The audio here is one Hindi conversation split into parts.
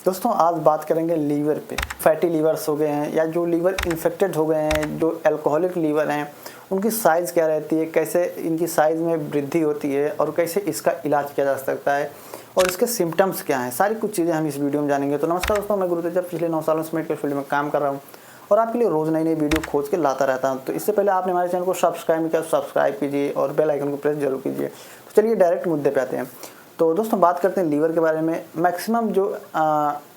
दोस्तों आज बात करेंगे लीवर पे। फैटी लीवर्स हो गए हैं या जो लीवर इन्फेक्टेड हो गए हैं, जो अल्कोहलिक लीवर हैं, उनकी साइज़ क्या रहती है, कैसे इनकी साइज़ में वृद्धि होती है और कैसे इसका इलाज किया जा सकता है और इसके सिम्टम्स क्या हैं, सारी कुछ चीज़ें हम इस वीडियो में जानेंगे। तो नमस्कार दोस्तों, मैं गुरुतेज पिछले 9 सालों से मेडिकल फील्ड में काम कर रहा हूँ और आपके लिए रोज़ नई नई वीडियो खोज के लाता रहता हूँ। तो इससे पहले आपने हमारे चैनल को सब्सक्राइब नहीं किया, सब्सक्राइब कीजिए और बेल आइकन को प्रेस जरूर कीजिए। तो चलिए डायरेक्ट मुद्दे पे आते हैं। तो दोस्तों बात करते हैं लीवर के बारे में। मैक्सिमम जो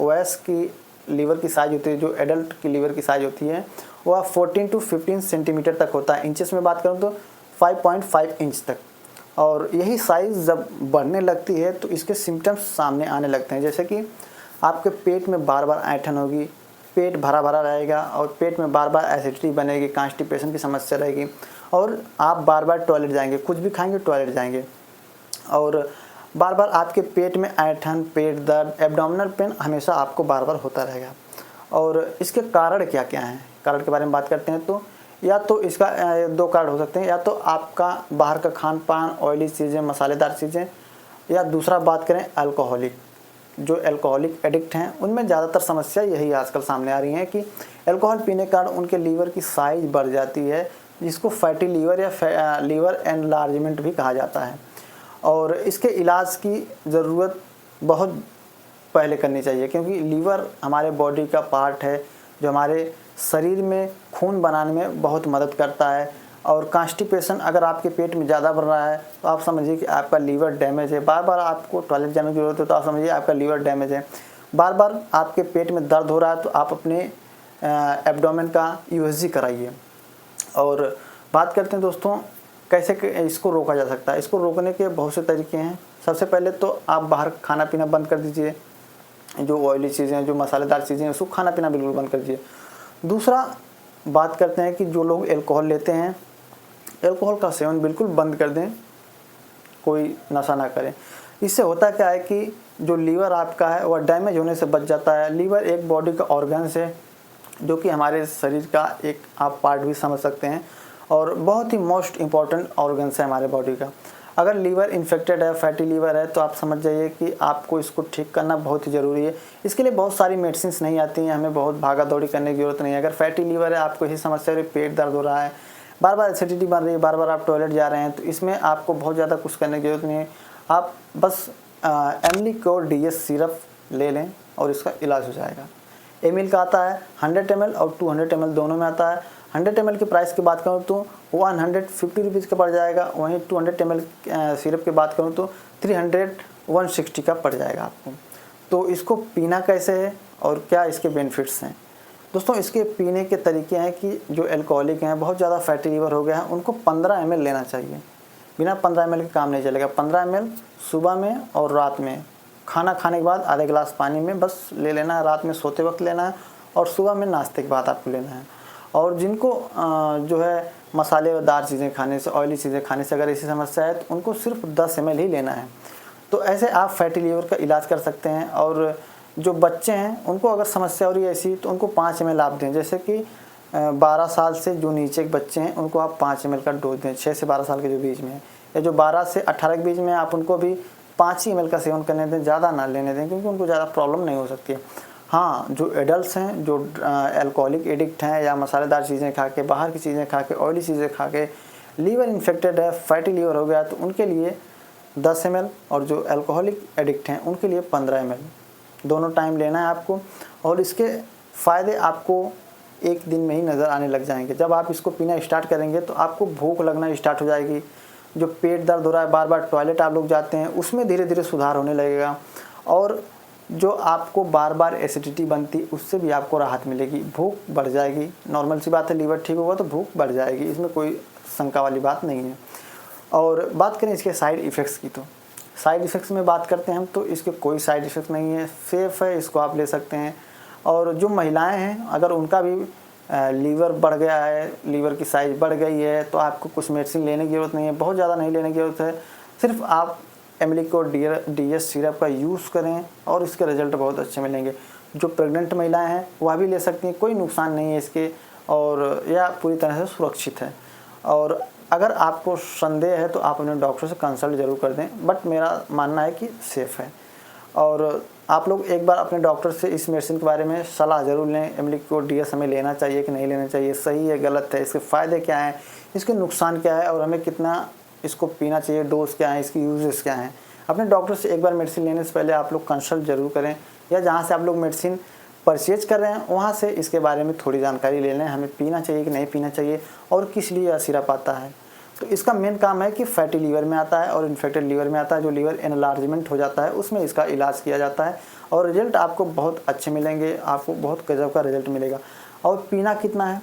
वयस्क की लीवर की साइज़ होती है, जो एडल्ट की लीवर की साइज़ होती है, वह 14 to 15 सेंटीमीटर तक होता है। इंचेस में बात करूँ तो 5.5 इंच तक। और यही साइज़ जब बढ़ने लगती है तो इसके सिम्टम्स सामने आने लगते हैं, जैसे कि आपके पेट में बार बार ऐंठन होगी, पेट भरा भरा रहेगा और पेट में बार बार एसिडिटी बनेगी, कॉन्स्टिपेशन की समस्या रहेगी और आप बार बार टॉयलेट जाएंगे, कुछ भी खाएंगे टॉयलेट जाएंगे और बार बार आपके पेट में ऐंठन, पेट दर्द, एब्डोमिनल पेन हमेशा आपको बार बार होता रहेगा। और इसके कारण क्या क्या हैं, कारण के बारे में बात करते हैं तो या तो इसका 2 कारण हो सकते हैं, या तो आपका बाहर का खान पान, ऑयली चीज़ें, मसालेदार चीज़ें, या दूसरा बात करें अल्कोहलिक। जो अल्कोहलिक एडिक्ट हैं उनमें ज़्यादातर समस्या यही आजकल सामने आ रही है कि अल्कोहल पीने के कारण उनके लीवर की साइज़ बढ़ जाती है, जिसको फैटी लीवर या लीवर एनलार्जमेंट भी कहा जाता है। और इसके इलाज की ज़रूरत बहुत पहले करनी चाहिए, क्योंकि लीवर हमारे बॉडी का पार्ट है जो हमारे शरीर में खून बनाने में बहुत मदद करता है। और कॉन्स्टिपेशन अगर आपके पेट में ज़्यादा बढ़ रहा है तो आप समझिए कि आपका लीवर डैमेज है। बार बार आपको टॉयलेट जाने की ज़रूरत है तो आप समझिए आपका लीवर डैमेज है। बार बार आपके पेट में दर्द हो रहा है तो आप अपने एब्डोमेन का यूएसजी कराइए। और बात करते हैं दोस्तों कैसे इसको रोका जा सकता है। इसको रोकने के बहुत से तरीके हैं। सबसे पहले तो आप बाहर खाना पीना बंद कर दीजिए, जो ऑयली चीज़ें हैं, जो मसालेदार चीज़ें हैं, उसको खाना पीना बिल्कुल बंद कर दीजिए। दूसरा बात करते हैं कि जो लोग अल्कोहल लेते हैं, अल्कोहल का सेवन बिल्कुल बंद कर दें, कोई नशा ना करें। इससे होता क्या है कि जो लीवर आपका है वह डैमेज होने से बच जाता है। लीवर एक बॉडी का ऑर्गन्स है जो कि हमारे शरीर का एक आप पार्ट भी समझ सकते हैं और बहुत ही मोस्ट इम्पॉर्टेंट ऑर्गन्स है हमारे बॉडी का। अगर लीवर इन्फेक्टेड है, फैटी लीवर है, तो आप समझ जाइए कि आपको इसको ठीक करना बहुत ही ज़रूरी है। इसके लिए बहुत सारी मेडिसिन्स नहीं आती हैं, हमें बहुत भागा दौड़ी करने की ज़रूरत नहीं है। अगर फैटी लीवर है, आपको यही समस्या है, पेट दर्द हो रहा है, बार बार एसिडिटी बन रही है, बार बार आप टॉयलेट जा रहे हैं, तो इसमें आपको बहुत ज़्यादा कुछ करने की ज़रूरत नहीं है। आप बस एमलिक्योर DS सिरप ले लें और इसका इलाज हो जाएगा। एमिल का आता है 100 ml और 200 ml दोनों में आता है। 100 ml की प्राइस की बात करूँ तो 150 रुपीज़ का पड़ जाएगा, वहीं 200 ml सिरप की बात करूँ तो 160 का पड़ जाएगा आपको। तो इसको पीना कैसे है और क्या इसके बेनिफिट्स हैं। दोस्तों इसके पीने के तरीके हैं कि जो अल्कोहलिक हैं, बहुत ज़्यादा फैटी लीवर हो गया है, उनको 15 ml लेना चाहिए। बिना 15 ml के काम नहीं चलेगा। 15 ml सुबह में और रात में, खाना खाने के बाद आधे गिलास पानी में बस ले लेना है, रात में सोते वक्त लेना है और सुबह में नाश्ते के बाद आपको लेना है। और जिनको जो है मसालेदार चीज़ें खाने से, ऑयली चीज़ें खाने से अगर ऐसी समस्या है तो उनको सिर्फ 10 ml ही लेना है। तो ऐसे आप फैटी लीवर का इलाज कर सकते हैं। और जो बच्चे हैं उनको अगर समस्या हो रही है ऐसी तो उनको 5 ml आप दें, जैसे कि 12 साल से जो नीचे के बच्चे हैं उनको आप 5 ml का डोज दें, 6 से 12 साल के जो बीच में है, या जो 12 से 18 के बीच में आप उनको भी 5 ही ml का सेवन करने दें, ज़्यादा ना लेने दें, क्योंकि उनको ज़्यादा प्रॉब्लम नहीं हो सकती है। हाँ, जो एडल्ट्स हैं, जो अल्कोहलिक एडिक्ट हैं या मसालेदार चीज़ें खा के, बाहर की चीज़ें खा के, ऑयली चीज़ें खा के लीवर इन्फेक्टेड है, फैटी लीवर हो गया, तो उनके लिए 10 ml और जो अल्कोहलिक एडिक्ट हैं उनके लिए 15 ml दोनों टाइम लेना है आपको। और इसके फ़ायदे आपको एक दिन में ही नज़र आने लग जाएंगे। जब आप इसको पीना स्टार्ट करेंगे तो आपको भूख लगना स्टार्ट हो जाएगी। जो पेट दर्द हो रहा है, बार बार टॉयलेट आप लोग जाते हैं, उसमें धीरे धीरे सुधार होने लगेगा। और जो आपको बार बार एसिडिटी बनती, उससे भी आपको राहत मिलेगी, भूख बढ़ जाएगी। नॉर्मल सी बात है, लीवर ठीक होगा तो भूख बढ़ जाएगी, इसमें कोई शंका वाली बात नहीं है। और बात करें इसके साइड इफ़ेक्ट्स की, तो साइड इफ़ेक्ट्स में बात करते हैं हम, तो इसके कोई साइड इफ़ेक्ट नहीं है, सेफ़ है, इसको आप ले सकते हैं। और जो महिलाएं हैं, अगर उनका भी लीवर बढ़ गया है, लीवर की साइज़ बढ़ गई है, तो आपको कुछ मेडिसिन लेने की ज़रूरत नहीं है, बहुत ज़्यादा नहीं लेने की ज़रूरत है। सिर्फ आप एमलिक्योर DS सिरप का यूज़ करें और इसके रिज़ल्ट बहुत अच्छे मिलेंगे। जो प्रेग्नेंट महिलाएं हैं वह भी ले सकती हैं, कोई नुकसान नहीं है इसके, और यह पूरी तरह से सुरक्षित है। और अगर आपको संदेह है तो आप अपने डॉक्टर से कंसल्ट ज़रूर कर दें, बट मेरा मानना है कि सेफ़ है। और आप लोग एक बार अपने डॉक्टर से इस मेडिसिन के बारे में सलाह ज़रूर लें। एम्लिक्योडियस हमें लेना चाहिए कि नहीं लेना चाहिए, सही है गलत है, इसके फ़ायदे क्या हैं, इसके नुकसान क्या है और हमें कितना इसको पीना चाहिए, डोज क्या है, इसकी यूजेस क्या हैं। अपने डॉक्टर से एक बार मेडिसिन लेने से पहले आप लोग कंसल्ट ज़रूर करें, या जहाँ से आप लोग मेडिसिन परचेज कर रहे हैं वहाँ से इसके बारे में थोड़ी जानकारी ले लें, हमें पीना चाहिए कि नहीं पीना चाहिए और किस लिए यह सिरप आता है। तो इसका मेन काम है कि फैटी लीवर में आता है और इन्फेक्टेड लीवर में आता है। जो लीवर एनलार्जमेंट हो जाता है उसमें इसका इलाज किया जाता है और रिजल्ट आपको बहुत अच्छे मिलेंगे, आपको बहुत गजब का रिजल्ट मिलेगा। और पीना कितना है,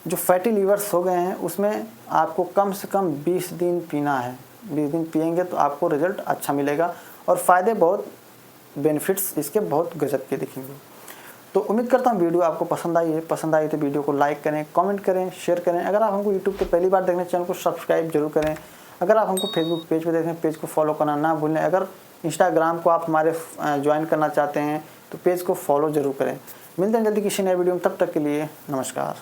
जो फैटी लीवर्स हो गए हैं उसमें आपको कम से कम 20 दिन पीना है। 20 दिन पिएंगे तो आपको रिजल्ट अच्छा मिलेगा और फ़ायदे बहुत, बेनिफिट्स इसके बहुत गजब के दिखेंगे। तो उम्मीद करता हूँ वीडियो आपको पसंद आई है। पसंद आई तो वीडियो को लाइक करें, कमेंट करें, शेयर करें। अगर आप हमको यूट्यूब पे पहली बार देख रहे हैं चैनल को सब्सक्राइब जरूर करें। अगर आप हमको फेसबुक पेज पे देख रहे हैं पेज को फॉलो करना ना भूलें। अगर इंस्टाग्राम को आप हमारे ज्वाइन करना चाहते हैं तो पेज को फॉलो ज़रूर करें। मिलते हैं जल्दी किसी नए वीडियो में, तब तक के लिए नमस्कार।